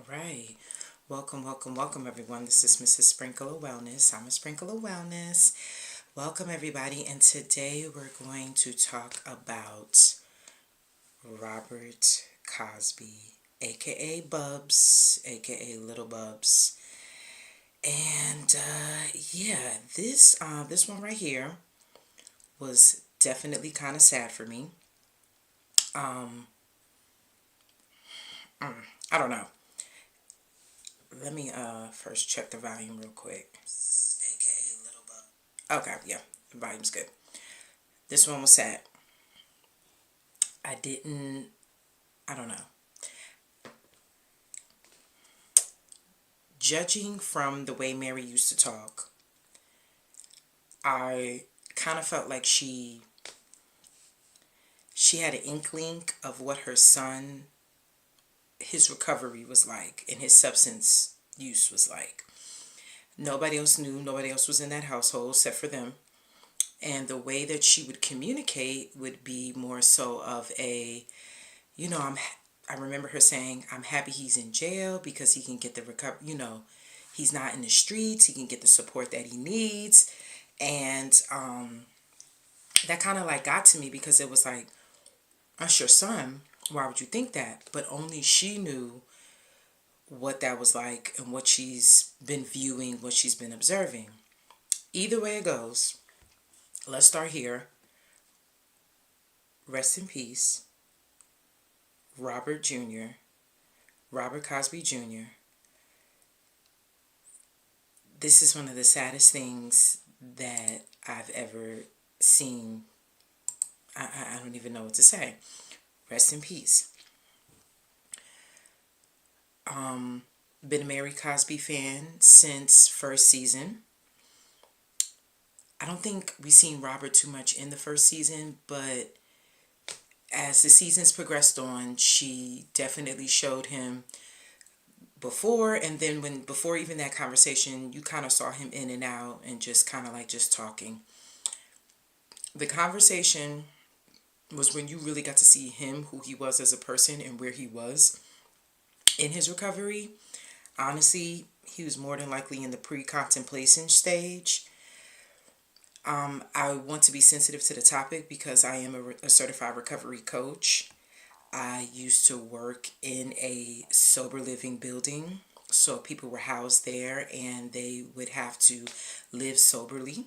right. Welcome, everyone. This is Mrs. Sprinkle of Wellness. I'm a Sprinkle of Wellness. Welcome, everybody. And today we're going to talk about Robert Cosby, aka Bubs, aka Little Bubs. And yeah, this one right here was definitely kind of sad for me. Um, I don't know. Let me first check the volume real quick. AKA Little Bub. Okay, yeah, the volume's good. This one was sad. I didn't, I don't know. Judging from the way Mary used to talk, I kind of felt like she had an inkling of what her son, his recovery was like, and his substance use was like. Nobody else knew, nobody else was in that household except for them. And the way that she would communicate would be more so of a, you know, I remember her saying, I'm happy he's in jail because he can get the recovery, he's not in the streets, he can get the support that he needs. And that kind of like got to me because it was like, that's your son. Why would you think that? But only she knew what that was like and what she's been viewing, what she's been observing. Either way it goes, let's start here. Rest in peace, Robert Jr., Robert Cosby Jr. This is one of the saddest things that I've ever seen. I don't even know what to say. Rest in peace. Been a Mary Cosby fan since first season. I don't think we seen Robert too much in the first season, but as the seasons progressed on, she definitely showed him before, and then before even that conversation, you kind of saw him in and out and just kind of like just talking. The conversation was when you really got to see him, who he was as a person and where he was in his recovery. Honestly, he was more than likely in the pre-contemplation stage. I want to be sensitive to the topic because I am a certified recovery coach. I used to work in a sober living building. So people were housed there and they would have to live soberly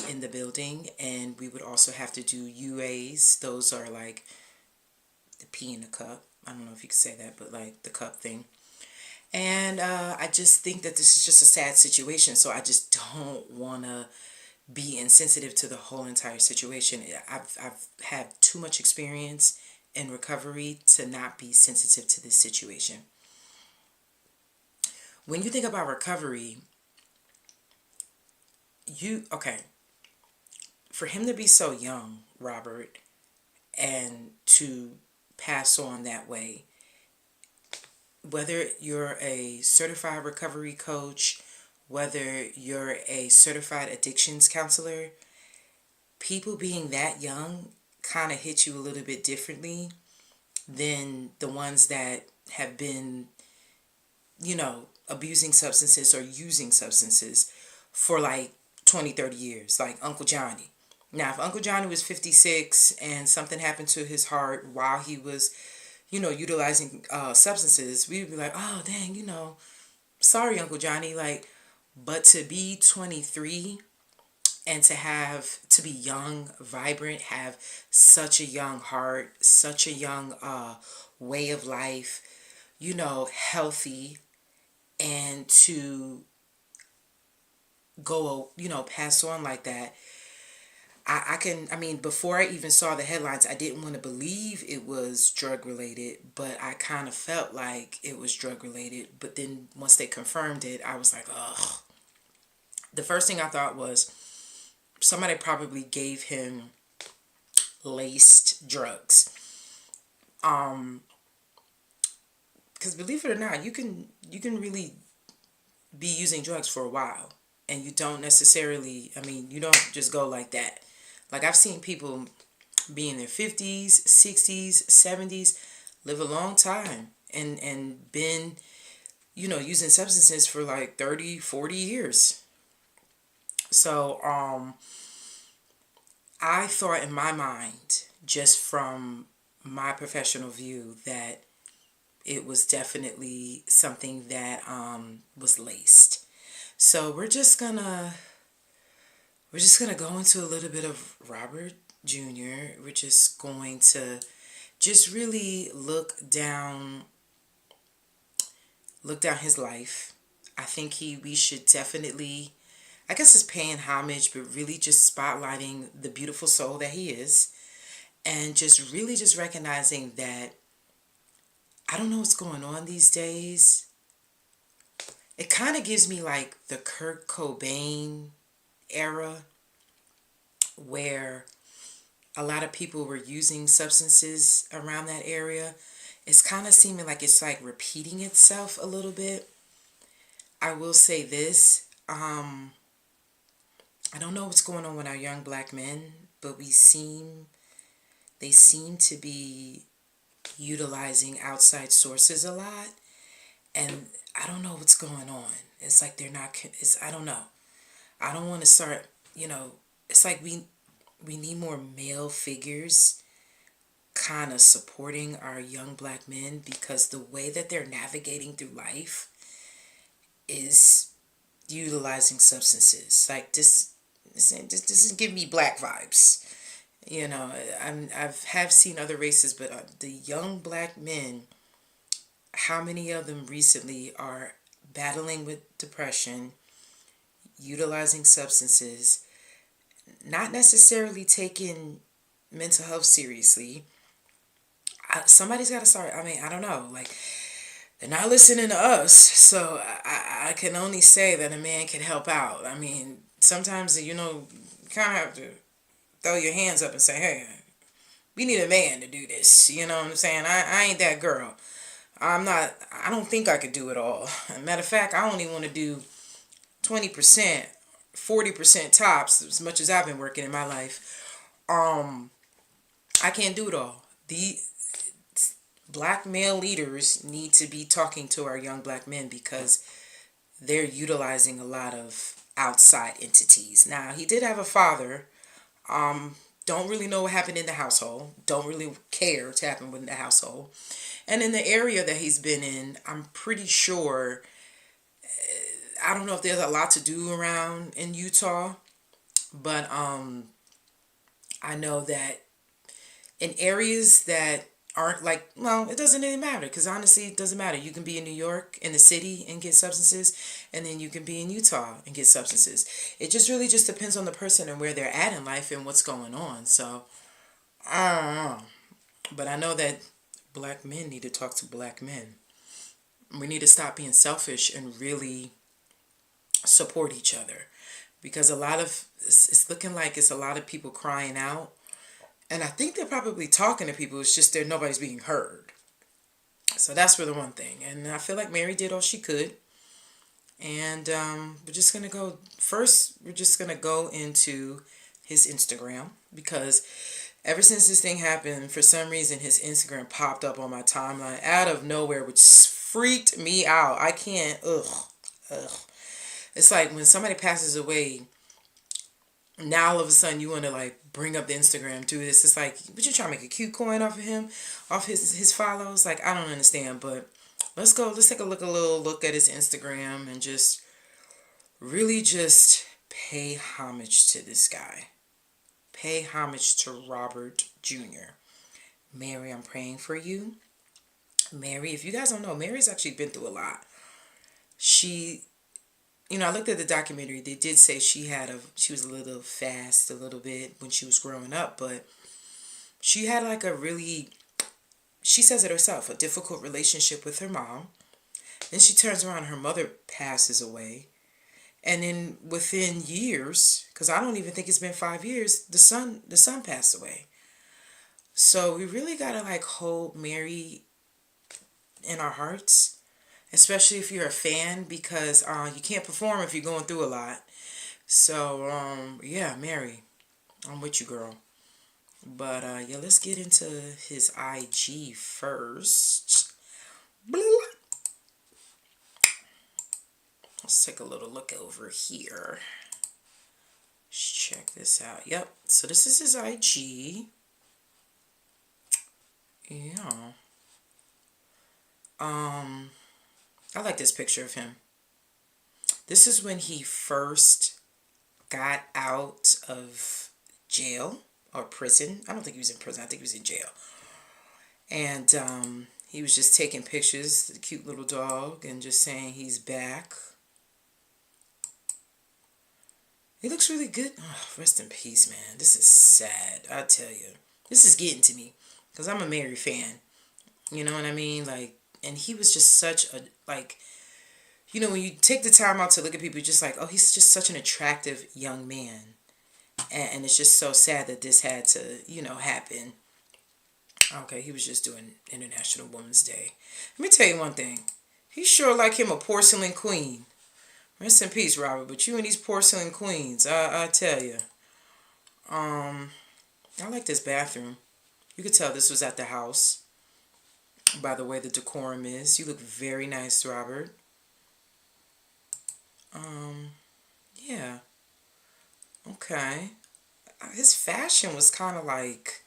in the building. And we would also have to do UAs. Those are like the pee in the cup. I don't know if you could say that, but like the cup thing. And I just think that this is just a sad situation. So I just don't want to be insensitive to the whole entire situation. I've had too much experience in recovery to not be sensitive to this situation. When you think about recovery, okay, for him to be so young, Robert, and to pass on that way, whether you're a certified recovery coach, whether you're a certified addictions counselor, people being that young kind of hit you a little bit differently than the ones that have been, abusing substances or using substances for like 20, 30 years, like Uncle Johnny. Now, if Uncle Johnny was 56 and something happened to his heart while he was, utilizing substances, we'd be like, oh, dang, sorry, Uncle Johnny. Like, but to be 23 and to be young, vibrant, have such a young heart, such a young way of life, healthy, and to go, pass on like that. Before I even saw the headlines, I didn't want to believe it was drug related, but I kind of felt like it was drug related. But then once they confirmed it, I was like, ugh. The first thing I thought was somebody probably gave him laced drugs. Because believe it or not, you can really be using drugs for a while, and you don't necessarily. You don't just go like that. Like I've seen people be in their 50s, 60s, 70s, live a long time and been using substances for like 30, 40 years. So, I thought in my mind, just from my professional view, that it was definitely something that was laced. So we're just gonna go into a little bit of Robert Jr. We're just going to just really look down his life. I think we should definitely, I guess it's paying homage, but really just spotlighting the beautiful soul that he is, and just really just recognizing that I don't know what's going on these days. It kind of gives me like the Kurt Cobain era, where a lot of people were using substances around that area. It's kind of seeming like it's like repeating itself a little bit. I will say this. I don't know what's going on with our young black men, but they seem to be utilizing outside sources a lot, and I don't know what's going on. It's like they're not. I don't know. I don't want to start. It's like we need more male figures kind of supporting our young black men, because the way that they're navigating through life is utilizing substances. Like this is giving me black vibes. I've seen other races, but the young black men, how many of them recently are battling with depression, utilizing substances, not necessarily taking mental health seriously. Somebody's got to start. I mean, I don't know. Like, they're not listening to us, so I can only say that a man can help out. I mean, sometimes, you kind of have to throw your hands up and say, hey, we need a man to do this. You know what I'm saying? I ain't that girl. I don't think I could do it all. Matter of fact, I only want to do 20%, 40% tops, as much as I've been working in my life. I can't do it all. The black male leaders need to be talking to our young black men, because they're utilizing a lot of outside entities. Now, he did have a father. Don't really know what happened in the household. Don't really care to happen within the household. And in the area that he's been in, I'm pretty sure, I don't know if there's a lot to do around in Utah, but I know that in areas that aren't like, well, it doesn't really matter, because honestly, it doesn't matter. You can be in New York, in the city, and get substances, and then you can be in Utah and get substances. It just really just depends on the person and where they're at in life and what's going on. So, I don't know. But I know that black men need to talk to black men. We need to stop being selfish and really support each other, because it's looking like it's a lot of people crying out, and I think they're probably talking to people. It's just that nobody's being heard. So that's for the one thing. And I feel like Mary did all she could. And we're just going to go first. We're just going to go into his Instagram, because ever since this thing happened, for some reason, his Instagram popped up on my timeline out of nowhere, which freaked me out. I can't, ugh. It's like when somebody passes away, now all of a sudden you want to like bring up the Instagram, do this. It's like, but you trying to make a cute coin off of him, off his follows? Like, I don't understand. But let's take a little look at his Instagram, and just really just pay homage to this guy. Pay homage to Robert Jr. Mary, I'm praying for you. Mary, if you guys don't know, Mary's actually been through a lot. I looked at the documentary. They did say she was a little fast a little bit when she was growing up, but she had like she says it herself, a difficult relationship with her mom. Then she turns around, her mother passes away. And then within years, because I don't even think it's been 5 years, the son passed away. So we really got to like hold Mary in our hearts, especially if you're a fan, because you can't perform if you're going through a lot. So, yeah, Mary, I'm with you, girl. But, yeah, let's get into his IG first. Let's take a little look over here. Let's check this out. Yep. So this is his IG. Yeah. I like this picture of him. This is when he first got out of jail or prison. I don't think he was in prison. I think he was in jail. And he was just taking pictures of the cute little dog and just saying he's back. He looks really good. Oh, rest in peace, man. This is sad. I tell you. This is getting to me. Because I'm a Mary fan. You know what I mean? Like, and he was just such a, like, you know, when you take the time out to look at people, you're just like, oh, he's just such an attractive young man. And it's just so sad that this had to, you know, happen. Okay, he was just doing International Women's Day. Let me tell you one thing. He sure like him a porcelain queen. Rest in peace, Robert. But you and these porcelain queens, I tell you. I like this bathroom. You could tell this was at the house by the way the decorum is. You look very nice, Robert. Yeah. Okay. His fashion was kind of like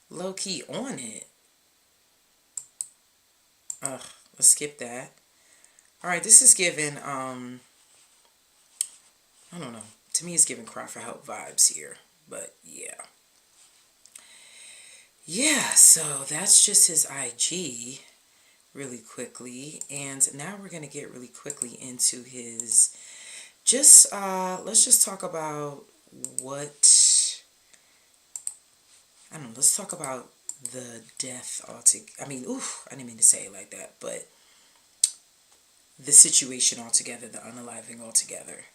low-key on it. Ugh, let's skip that. Alright, this is giving, I don't know. To me, it's giving cry for help vibes here. But, yeah. Yeah, so that's just his IG really quickly. And now we're going to get really quickly into his, let's just talk about let's talk about the death altogether. I mean, I didn't mean to say it like that, but the situation altogether, the unaliving altogether.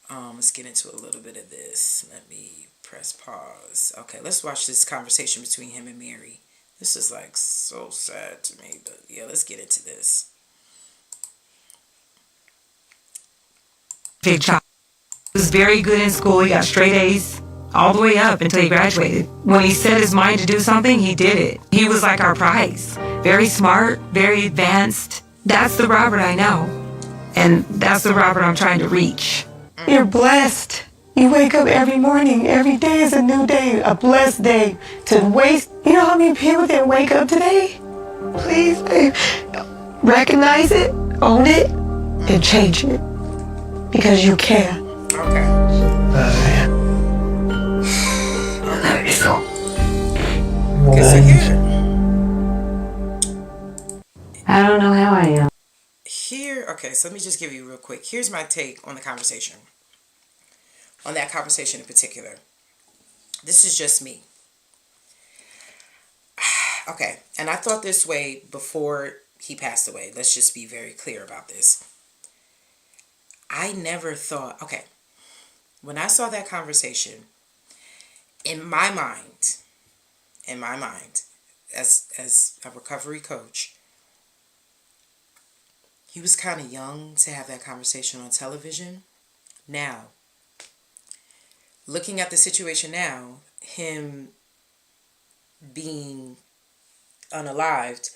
Let's get into a little bit of this. Let me press pause. Okay, let's watch this conversation between him and Mary. This is like so sad to me, but yeah, let's get into this. Big child. He was very good in school. He got straight A's all the way up until he graduated. When he set his mind to do something, he did it. He was like our prize. Very smart, very advanced. That's the Robert I know. And that's the Robert I'm trying to reach. You're blessed. You wake up every morning. Every day is a new day, a blessed day. To waste, you know how many people didn't wake up today? Please, babe, recognize it, own it, and change it. Because you can. Okay. I don't know how I am. Okay, so let me just give you real quick. Here's my take on the conversation. On that conversation in particular. This is just me. Okay, and I thought this way before he passed away. Let's just be very clear about this. I never thought, okay, when I saw that conversation, in my mind, as a recovery coach, he was kind of young to have that conversation on television. Now, looking at the situation now, him being unalived,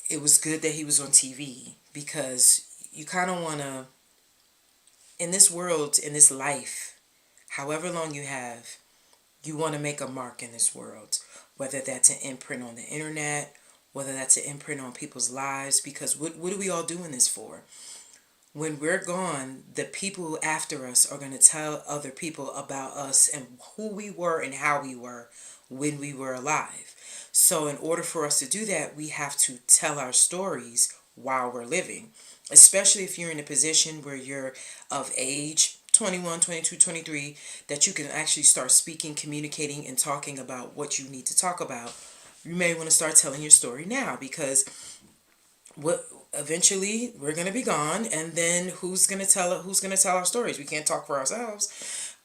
it was good that he was on TV because you kind of want to, in this world, in this life, however long you have, you want to make a mark in this world, whether that's an imprint on the internet, whether that's an imprint on people's lives, because what are we all doing this for? When we're gone, the people after us are going to tell other people about us and who we were and how we were when we were alive. So in order for us to do that, we have to tell our stories while we're living, especially if you're in a position where you're of age, 21, 22, 23, that you can actually start speaking, communicating, and talking about what you need to talk about. You may want to start telling your story now, because eventually we're going to be gone, and then who's going to tell our stories? We can't talk for ourselves.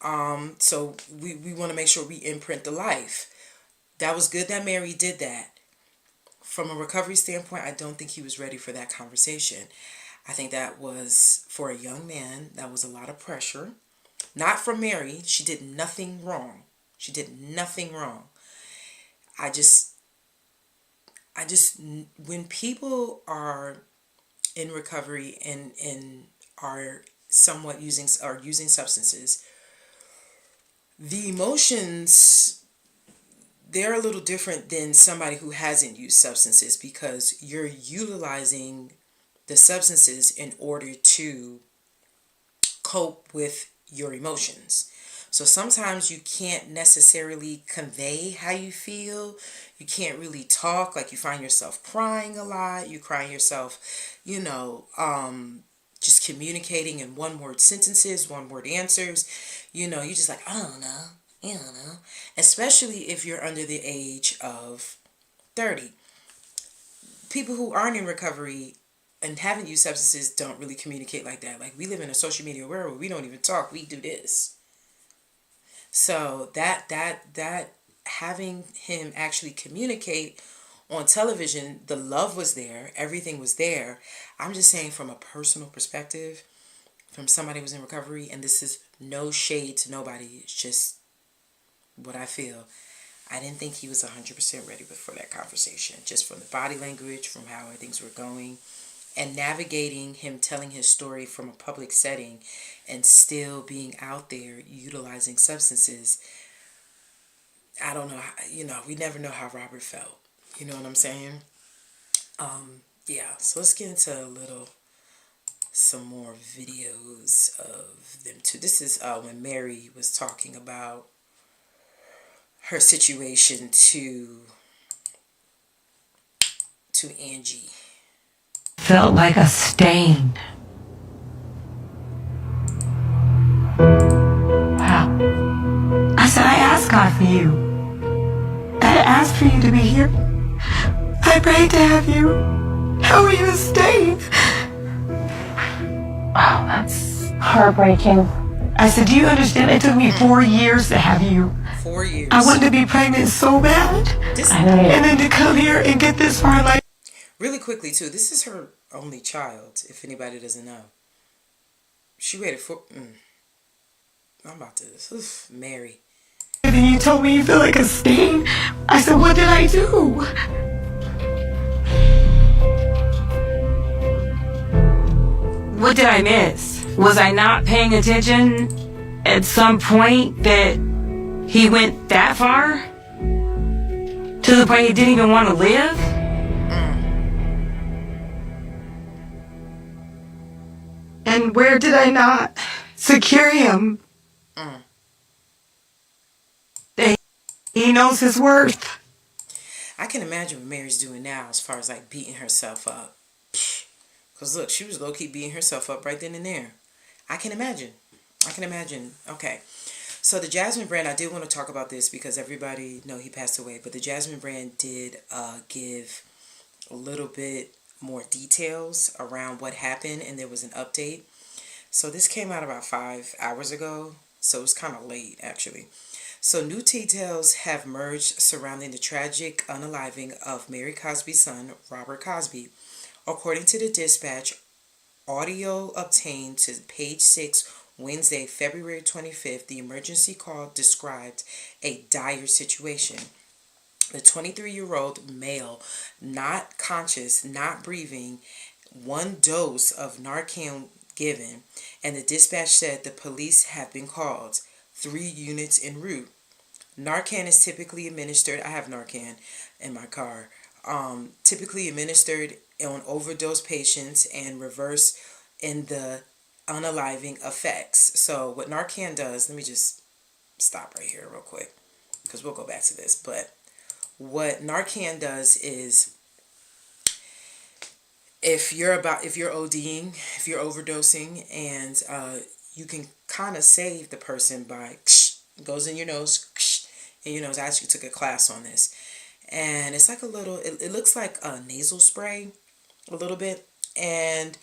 So we want to make sure we imprint the life. That was good that Mary did that. From a recovery standpoint, I don't think he was ready for that conversation. I think that was, for a young man, that was a lot of pressure. Not from Mary. She did nothing wrong. I just, when people are in recovery and are somewhat using substances, the emotions, they're a little different than somebody who hasn't used substances, because you're utilizing the substances in order to cope with your emotions. So sometimes you can't necessarily convey how you feel. You can't really talk. Like, you find yourself crying a lot. You cry yourself, just communicating in one word sentences, one word answers. You just like, I don't know. I don't know. Especially if you're under the age of 30. People who aren't in recovery and haven't used substances don't really communicate like that. Like, we live in a social media world where we don't even talk. We do this. So that having him actually communicate on television, the love was there, everything was there. I'm just saying, from a personal perspective, from somebody who's in recovery, and this is no shade to nobody, it's just what I feel. I didn't think he was 100% ready for that conversation, just from the body language, from how things were going, and navigating him telling his story from a public setting and still being out there utilizing substances. I don't know, we never know how Robert felt. You know what I'm saying? Yeah, so let's get into some more videos of them too. This is when Mary was talking about her situation to Angie. Felt like a stain. Wow. I said, I asked God for you. I asked for you to be here. I prayed to have you. How are you a stain? Wow, that's heartbreaking. I said, do you understand? It took me 4 years to have you. 4 years. I wanted to be pregnant so bad. And then to come here and get this far, like... Really quickly, too, this is her only child, if anybody doesn't know. She waited for... I'm about to... Mary. And then you told me you feel like a stain. I said, what did I do? What did I miss? Was I not paying attention at some point that he went that far? To the point he didn't even want to live? And where did I not secure him? That he knows his worth. I can imagine what Mary's doing now as far as like beating herself up. Because look, she was low-key beating herself up right then and there. I can imagine. Okay. So the Jasmine brand, I did want to talk about this because everybody know he passed away. But the Jasmine brand did give a little bit more details around what happened. And there was an update. So this came out about 5 hours ago. So it was kind of late, actually. So new details have emerged surrounding the tragic unaliving of Mary Cosby's son, Robert Cosby. According to the Dispatch, audio obtained to page 6 Wednesday, February 25th, the emergency call described a dire situation. The 23-year-old male, not conscious, not breathing, 1 dose of Narcan given, and the dispatch said the police have been called. 3 units en route. Narcan is typically administered, I have Narcan in my car, typically administered on overdose patients and reverse in the unaliving effects. So what Narcan does, let me just stop right here real quick because we'll go back to this. But what Narcan does is if you're ODing, if you're overdosing, and you can kind of save the person by goes in your nose, in your nose. I actually took a class on this, and it's like a little. It looks like a nasal spray, a little bit, and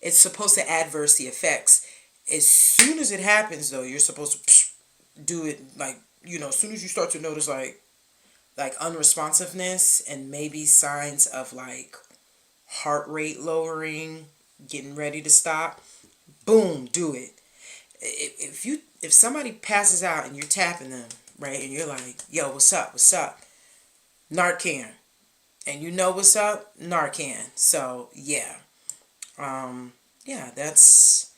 it's supposed to adverse the effects. As soon as it happens, though, you're supposed to do it like as soon as you start to notice like unresponsiveness and maybe signs of like heart rate lowering, getting ready to stop, boom, do it. If somebody passes out and you're tapping them, right, and you're like, yo, what's up, Narcan, and you know what's up, Narcan. So yeah, Yeah, that's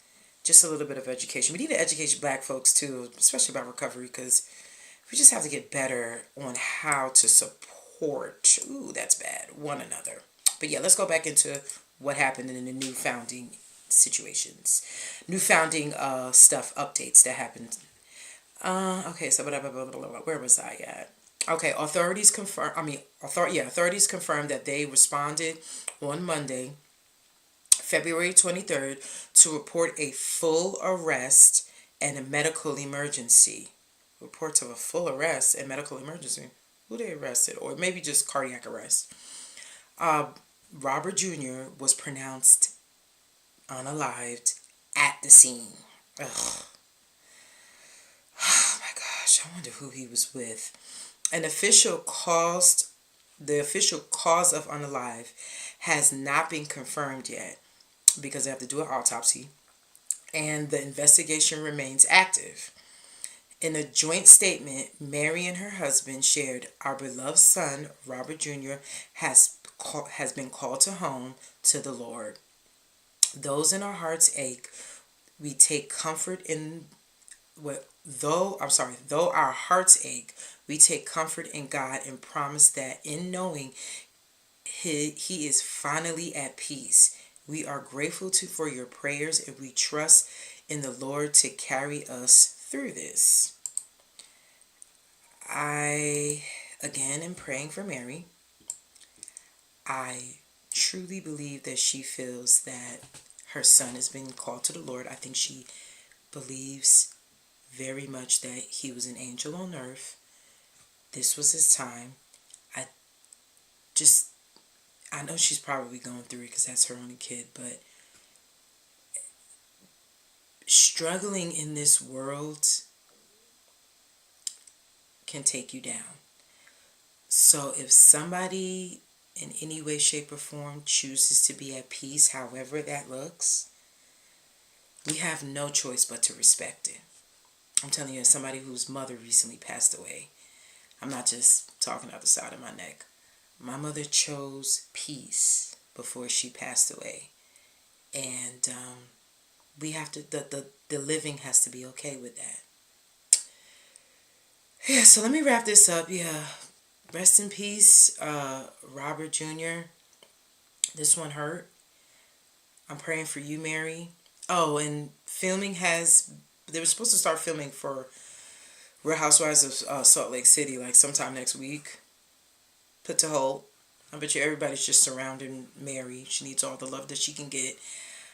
just a little bit of education. We need to educate black folks too, especially about recovery, because we just have to get better on how to support, ooh, that's bad, one another. But yeah, let's go back into what happened in the new founding situations. New founding stuff, updates that happened. Okay, so blah, blah, blah, blah, blah, where was I at? Okay, authorities confirmed that they responded on Monday, February 23rd, to report a full arrest and a medical emergency. Reports of a full arrest and medical emergency. Who they arrested? Or maybe just cardiac arrest. Robert Jr. was pronounced unalived at the scene. Ugh. Oh my gosh, I wonder who he was with. An official caused The official cause of unalive has not been confirmed yet because they have to do an autopsy, and the investigation remains active. In a joint statement, Mary and her husband shared, "Our beloved son, Robert Jr., has been called to home to the Lord. Those in our hearts ache. We take comfort in what though our hearts ache, we take comfort in God and promise that in knowing he is finally at peace. We are grateful for your prayers, and we trust in the Lord to carry us through this." I, again, am praying for Mary. I truly believe that she feels that her son has been called to the Lord. I think she believes very much that he was an angel on earth. This was his time. I just, I know she's probably going through it because that's her only kid, but struggling in this world can take you down. So if somebody in any way, shape, or form chooses to be at peace, however that looks, we have no choice but to respect it. I'm telling you, as somebody whose mother recently passed away, I'm not just talking out the side of my neck. My mother chose peace before she passed away. And we have to, the living has to be okay with that. Yeah, so let me wrap this up. Yeah, rest in peace, Robert Jr. This one hurt. I'm praying for you, Mary. Oh, and they were supposed to start filming for Real Housewives of Salt Lake City like sometime next week. Put to hold. I bet you everybody's just surrounding Mary. She needs all the love that she can get.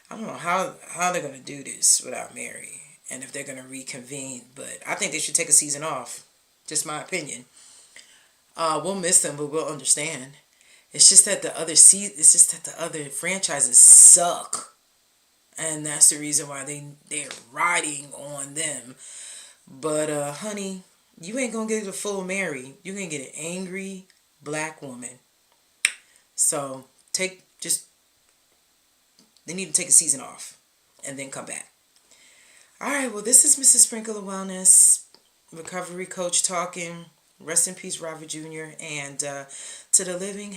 I don't know how they're going to do this without Mary, and if they're going to reconvene, but I think they should take a season off. Just my opinion. We'll miss them, but we'll understand. It's just that the other franchises suck, and that's the reason why they're riding on them. But honey, you ain't gonna get a full Mary. You're gonna get an angry black woman. So they need to take a season off and then come back. All right, well, this is Mrs. Sprinkle of Wellness, recovery coach talking. Rest in peace, Robert Jr. And to the living,